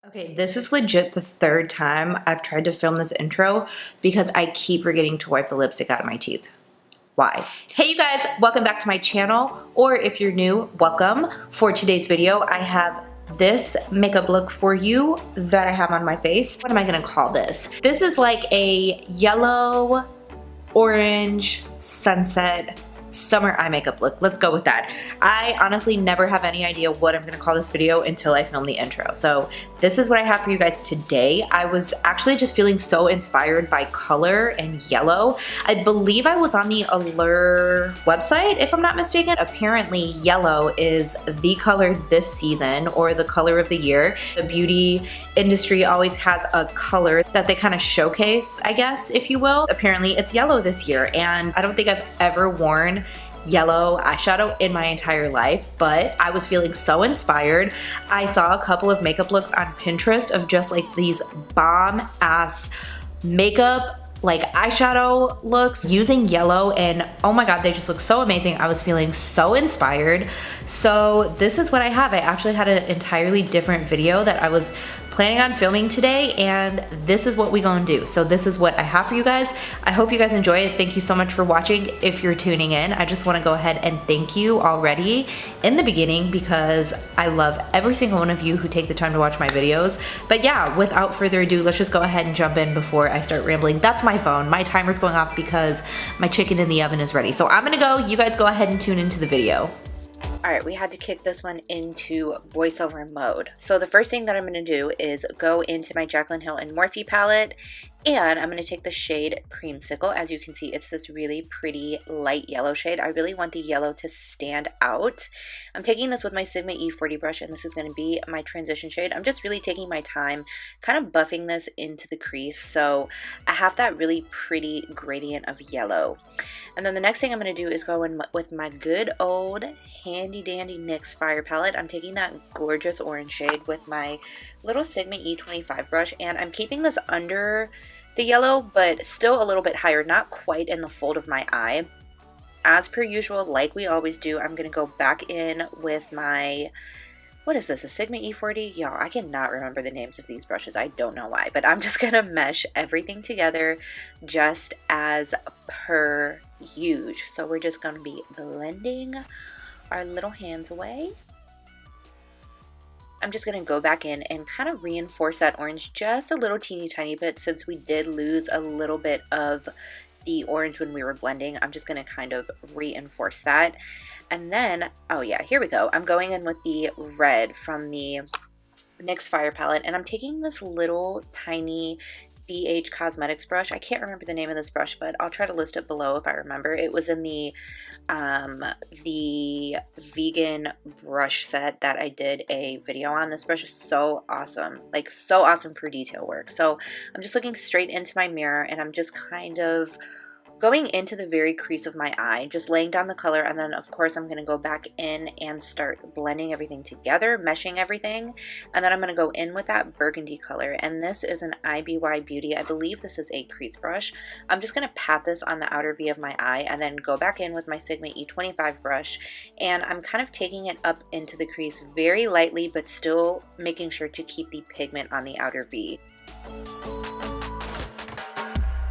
Okay, this is legit the third time I've tried to film this intro because I keep forgetting to wipe the lipstick out of my teeth. Why? Hey you guys, welcome back to my channel, or if you're new, welcome. For today's video, I have this makeup look for you that I have on my face. What am I gonna call this? This is like a yellow, orange, sunset, summer eye makeup look. Let's go with that. I honestly never have any idea what I'm gonna call this video until I film the intro. So this is what I have for you guys today. I was actually just feeling so inspired by color and yellow. I believe I was on the Allure website, if I'm not mistaken. Apparently yellow is the color this season, or the color of the year. The beauty industry always has a color that they kind of showcase, I guess, if you will. Apparently it's yellow this year, and I don't think I've ever worn yellow eyeshadow in my entire life, but I was feeling so inspired. I saw a couple of makeup looks on Pinterest of just like these bomb ass makeup like eyeshadow looks using yellow, and oh my god, they just look so amazing. I was feeling so inspired. So this is what I have. I actually had an entirely different video that I was planning on filming today, and this is what we gonna do. So this is what I have for you guys. I hope you guys enjoy it. Thank you so much for watching. If you're tuning in, I just wanna go ahead and thank you already in the beginning because I love every single one of you who take the time to watch my videos. But yeah, without further ado, let's just go ahead and jump in before I start rambling. That's my phone. My timer's going off because my chicken in the oven is ready. So I'm gonna go, you guys go ahead and tune into the video. All right, we had to kick this one into voiceover mode. So the first thing that I'm going to do is go into my Jaclyn Hill and Morphe palette, and I'm going to take the shade Creamsicle. As you can see, it's this really pretty light yellow shade. I really want the yellow to stand out. I'm taking this with my Sigma E40 brush, and this is going to be my transition shade. I'm just really taking my time, kind of buffing this into the crease, so I have that really pretty gradient of yellow. And then the next thing I'm going to do is go in with my good old handy dandy NYX Fire Palette. I'm taking that gorgeous orange shade with my little Sigma E25 brush, and I'm keeping this under the yellow, but still a little bit higher, not quite in the fold of my eye. As per usual, like we always do, I'm going to go back in with my, what is this, a Sigma E40? Y'all, I cannot remember the names of these brushes. I don't know why, but I'm just going to mesh everything together just as per usual. So we're just going to be blending our little hands away. I'm just going to go back in and kind of reinforce that orange just a little teeny tiny bit, since we did lose a little bit of the orange when we were blending. I'm just going to kind of reinforce that. And then, oh yeah, here we go. I'm going in with the red from the NYX Fire Palette, and I'm taking this little tiny ABHxAmrezy brush. I can't remember the name of this brush, but I'll try to list it below if I remember. It was in the vegan brush set that I did a video on. This brush is so awesome, like so awesome for detail work. So I'm just looking straight into my mirror, and I'm just kind of going into the very crease of my eye, just laying down the color, and then of course I'm going to go back in and start blending everything together, meshing everything, and then I'm going to go in with that burgundy color, and this is an IBY Beauty. I believe this is a crease brush. I'm just going to pat this on the outer V of my eye, and then go back in with my Sigma E25 brush, and I'm kind of taking it up into the crease very lightly, but still making sure to keep the pigment on the outer V.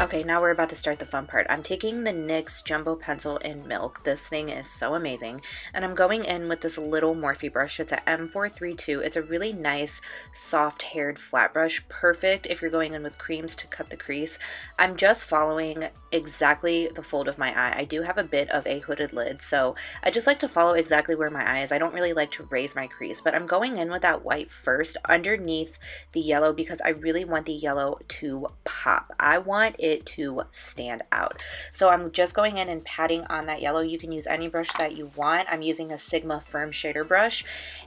Okay, now we're about to start the fun part. I'm taking the NYX Jumbo Pencil in Milk. This thing is so amazing. And I'm going in with this little Morphe brush. It's a M432. It's a really nice, soft-haired flat brush. Perfect if you're going in with creams to cut the crease. I'm just following exactly the fold of my eye. I do have a bit of a hooded lid, so I just like to follow exactly where my eye is. I don't really like to raise my crease, but I'm going in with that white first underneath the yellow because I really want the yellow to pop. I want it to stand out. So I'm just going in and patting on that yellow. You can use any brush that you want. I'm using a Sigma Firm Shader brush,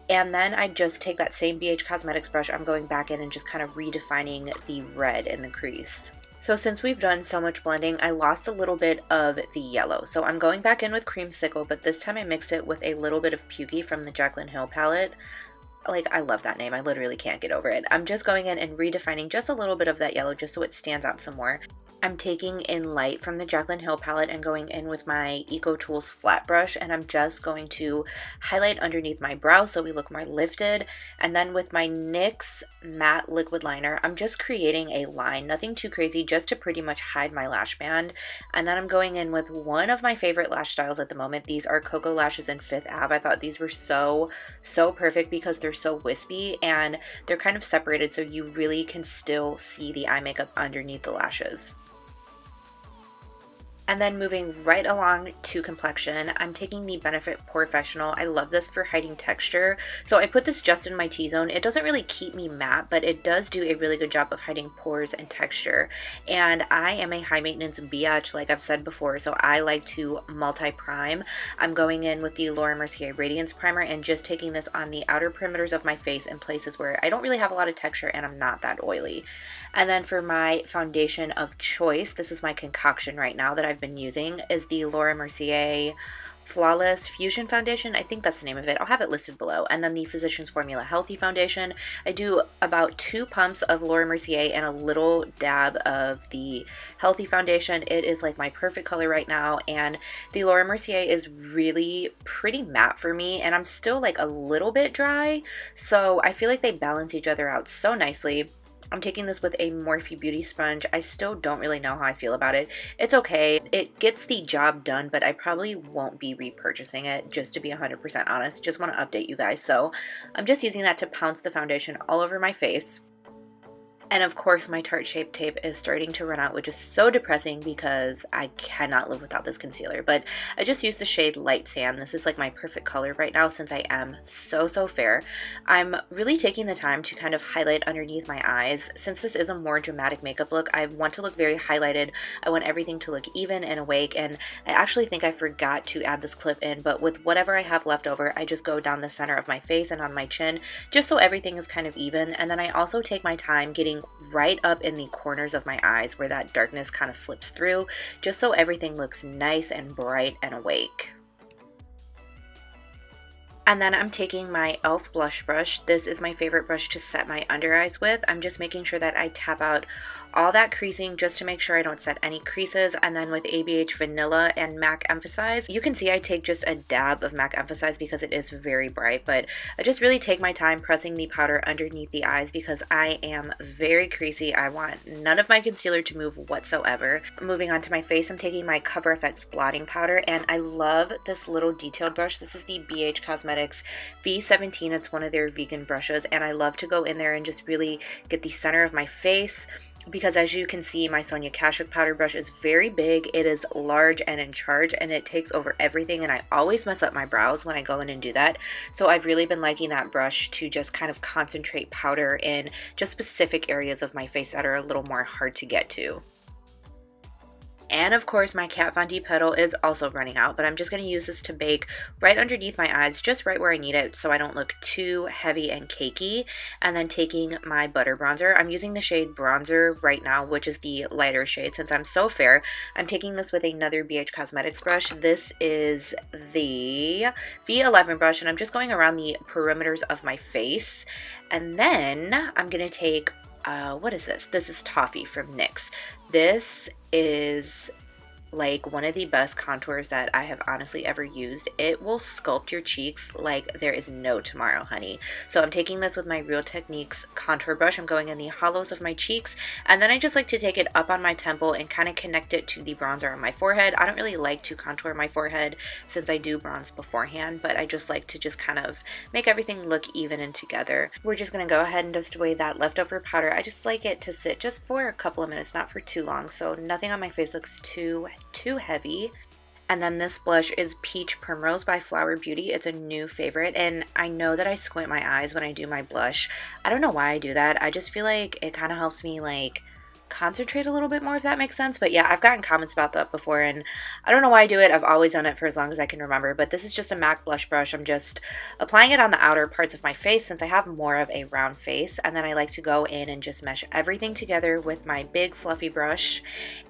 and then I just take that same ABHxAmrezy brush. I'm going back in and just kind of redefining the red in the crease. So since we've done so much blending, I lost a little bit of the yellow. So I'm going back in with Creamsicle, but this time I mixed it with a little bit of Pukey from the Jaclyn Hill palette. Like, I love that name. I literally can't get over it. I'm just going in and redefining just a little bit of that yellow just so it stands out some more. I'm taking in light from the Jaclyn Hill palette and going in with my Eco Tools flat brush, and I'm just going to highlight underneath my brow so we look more lifted. And then with my NYX matte liquid liner, I'm just creating a line, nothing too crazy, just to pretty much hide my lash band. And then I'm going in with one of my favorite lash styles at the moment. These are Cocoa Lashes in Fifth Ave. I thought these were so perfect because they're so wispy and they're kind of separated so you really can still see the eye makeup underneath the lashes. And then moving right along to complexion, I'm taking the Benefit Porefessional. I love this for hiding texture. So I put this just in my T-zone. It doesn't really keep me matte, but it does do a really good job of hiding pores and texture. And I am a high maintenance biatch, like I've said before, so I like to multi-prime. I'm going in with the Laura Mercier Radiance Primer and just taking this on the outer perimeters of my face in places where I don't really have a lot of texture and I'm not that oily. And then for my foundation of choice, this is my concoction right now that I've been using, is the Laura Mercier Flawless Fusion Foundation. I think that's the name of it. I'll have it listed below. And then the Physicians Formula Healthy Foundation. I do about 2 pumps of Laura Mercier and a little dab of the Healthy Foundation. It is like my perfect color right now, and the Laura Mercier is really pretty matte for me, and I'm still like a little bit dry, so I feel like they balance each other out so nicely. I'm taking this with a Morphe Beauty Sponge. I still don't really know how I feel about it. It's okay. It gets the job done, but I probably won't be repurchasing it, just to be 100% honest. Just want to update you guys. So I'm just using that to pounce the foundation all over my face. And of course my Tarte Shape Tape is starting to run out, which is so depressing because I cannot live without this concealer. But I just used the shade Light Sand. This is like my perfect color right now since I am so fair. I'm really taking the time to kind of highlight underneath my eyes. Since this is a more dramatic makeup look, I want to look very highlighted. I want everything to look even and awake, and I actually think I forgot to add this clip in, but with whatever I have left over, I just go down the center of my face and on my chin just so everything is kind of even. And then I also take my time getting right up in the corners of my eyes where that darkness kind of slips through, just so everything looks nice and bright and awake. And then I'm taking my e.l.f. blush brush. This is my favorite brush to set my under eyes with. I'm just making sure that I tap out all that creasing just to make sure I don't set any creases. And then with ABH Vanilla and MAC Emphasize, you can see I take just a dab of MAC Emphasize because it is very bright, but I just really take my time pressing the powder underneath the eyes because I am very creasy. I want none of my concealer to move whatsoever. Moving on to my face, I'm taking my Cover FX blotting powder, and I love this little detailed brush. This is the BH Cosmetics V17. It's one of their vegan brushes, and I love to go in there and just really get the center of my face, because as you can see, my Sonia Kashuk powder brush is very big. It is large and in charge, and it takes over everything, and I always mess up my brows when I go in and do that. So I've really been liking that brush to just kind of concentrate powder in just specific areas of my face that are a little more hard to get to. And of course my Kat Von D Petal is also running out, but I'm just going to use this to bake right underneath my eyes, just right where I need it so I don't look too heavy and cakey. And then taking my Butter Bronzer, I'm using the shade Bronzer right now, which is the lighter shade since I'm so fair. I'm taking this with another BH Cosmetics brush. This is the V11 brush, and I'm just going around the perimeters of my face. And then I'm going to take what is this? This is Toffee from NYX. This is like one of the best contours that I have honestly ever used. It will sculpt your cheeks like there is no tomorrow, honey. So I'm taking this with my Real Techniques contour brush. I'm going in the hollows of my cheeks, and then I just like to take it up on my temple and kind of connect it to the bronzer on my forehead. I don't really like to contour my forehead since I do bronze beforehand, but I just like to just kind of make everything look even and together. We're just going to go ahead and dust away that leftover powder. I just like it to sit just for a couple of minutes, not for too long, so nothing on my face looks too heavy. And then this blush is Peach Primrose by Flower Beauty. It's a new favorite, and I know that I squint my eyes when I do my blush. I don't know why I do that. I just feel like it kind of helps me like concentrate a little bit more, if that makes sense. But yeah, I've gotten comments about that before, and I don't know why I do it. I've always done it for as long as I can remember. But this is just a MAC blush brush. I'm just applying it on the outer parts of my face since I have more of a round face, and then I like to go in and just mesh everything together with my big fluffy brush.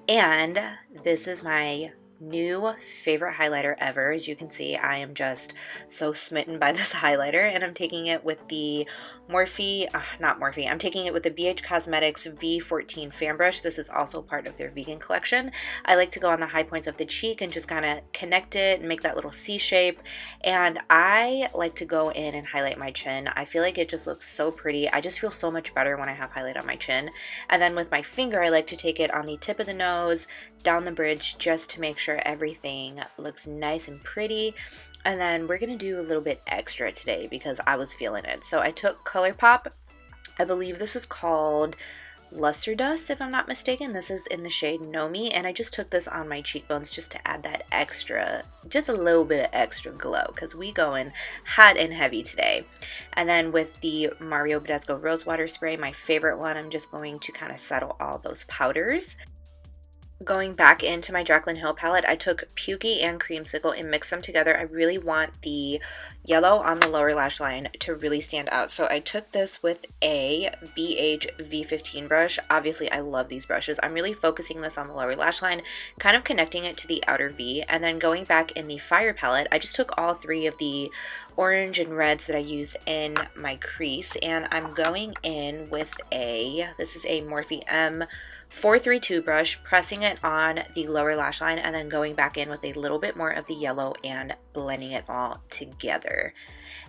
And this is my new favorite highlighter ever. As you can see, I am just so smitten by this highlighter, and I'm taking it with the I'm taking it with the BH Cosmetics V14 fan brush. This is also part of their vegan collection. I like to go on the high points of the cheek and just kind of connect it and make that little C shape, and I like to go in and highlight my chin. I feel like it just looks so pretty. I just feel so much better when I have highlight on my chin. And then with my finger, I like to take it on the tip of the nose, down the bridge, just to make sure everything looks nice and pretty. And then we're gonna do a little bit extra today because I was feeling it. So I took Colourpop, I believe this is called Luster Dust if I'm not mistaken. This is in the shade Gnomie, and I just took this on my cheekbones just to add that extra, just a little bit of extra glow, because we going hot and heavy today. And then with the Mario Badescu Rosewater spray, my favorite one, I'm just going to kind of settle all those powders. Going back into my Jaclyn Hill palette, I took Pukey and Creamsicle and mixed them together. I really want the yellow on the lower lash line to really stand out. So I took this with a BH V15 brush. Obviously, I love these brushes. I'm really focusing this on the lower lash line, kind of connecting it to the outer V. And then going back in the Fire Palette, I just took all three of the orange and reds that I used in my crease. And I'm going in with this is a Morphe M432 brush, pressing it on the lower lash line and then going back in with a little bit more of the yellow and blending it all together.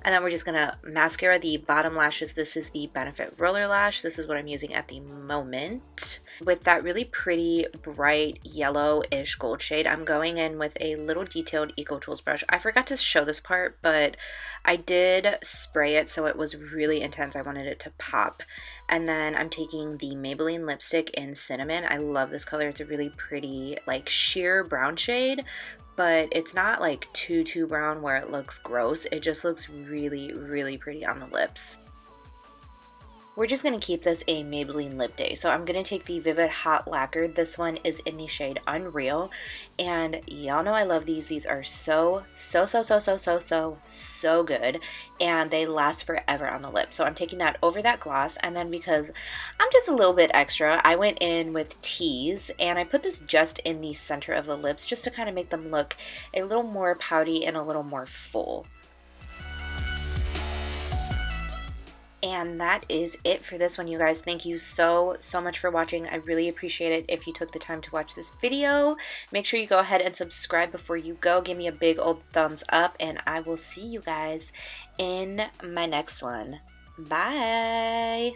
And then we're just gonna mascara the bottom lashes. This is the Benefit Roller Lash. This is what I'm using at the moment. With that really pretty bright yellowish gold shade, I'm going in with a little detailed Eco Tools brush. I forgot to show this part, but I did spray it so it was really intense. I wanted it to pop. And then I'm taking the Maybelline lipstick in Cinnamon. I love this color. It's a really pretty, like, sheer brown shade, but it's not like too brown where it looks gross. It just looks really, really pretty on the lips. We're just going to keep this a Maybelline Lip Day. So I'm going to take the Vivid Hot Lacquer. This one is in the shade Unreal. And y'all know I love these. These are so good. And they last forever on the lip. So I'm taking that over that gloss. And then because I'm just a little bit extra, I went in with Tease. And I put this just in the center of the lips just to kind of make them look a little more pouty and a little more full. And that is it for this one, you guys. Thank you so much for watching. I really appreciate it if you took the time to watch this video. Make sure you go ahead and subscribe before you go. Give me a big old thumbs up, and I will see you guys in my next one. Bye!